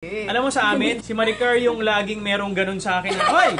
Alam mo sa amin, si Maricar yung laging merong ganun sa akin na, hoy!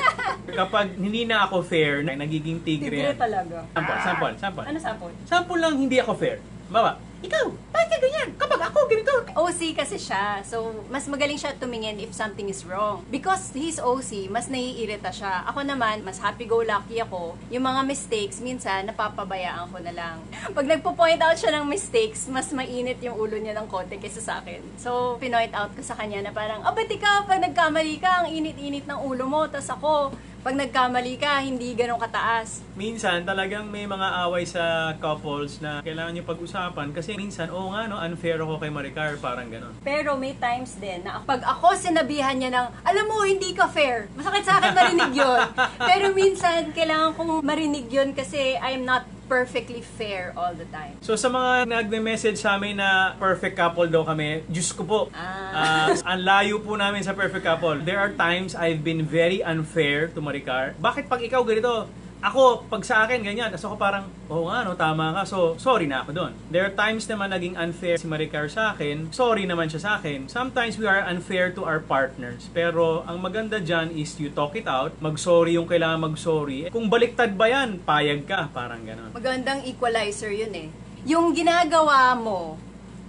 Kapag hindi na ako fair, nagiging tigre. Tigre talaga. Sample. Ano sample? Sample lang hindi ako fair. Baba, ikaw, bakit ka ganyan? Kapag ako ganito. OC kasi siya. So, mas magaling siya tumingin if something is wrong. Because he's OC, mas naiirita siya. Ako naman, mas happy-go-lucky ako. Yung mga mistakes, minsan, napapabayaan ko na lang. Pag nagpo-point out siya ng mistakes, mas mainit yung ulo niya ng konti kaysa sa akin. So, pinoint out ko sa kanya na parang, ba't ikaw, pag nagkamali ka, ang init-init ng ulo mo, tas ako, pag nagkamali ka, hindi ganun kataas. Minsan talagang may mga away sa couples na kailangan nyo pag-usapan kasi minsan, oo nga no, unfair ako kay Maricar, parang ganun. Pero may times din na pag ako sinabihan niya ng, alam mo, hindi ka fair. Masakit sa akin marinig yun. Pero minsan, kailangan kong marinig yun kasi I'm not perfectly fair all the time. So sa mga nagme-message sa amin na perfect couple daw kami, Diyos ko po, ang layo po namin sa perfect couple. There are times I've been very unfair to Maricar. Bakit pag ikaw ganito? Ako, pag sa akin, ganyan. Tapos ako parang, oo nga, no, tama ka. So, sorry na ako doon. There are times naman naging unfair si Maricar sa akin. Sorry naman siya sa akin. Sometimes we are unfair to our partners. Pero, ang maganda dyan is you talk it out. Mag-sorry yung kailangan mag-sorry. Kung baliktad ba yan, payag ka. Parang gano'n. Magandang equalizer yun eh. Yung ginagawa mo,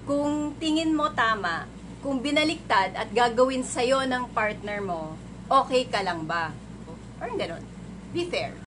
kung tingin mo tama, kung binaliktad at gagawin sa'yo ng partner mo, okay ka lang ba? Parang gano'n. Be fair.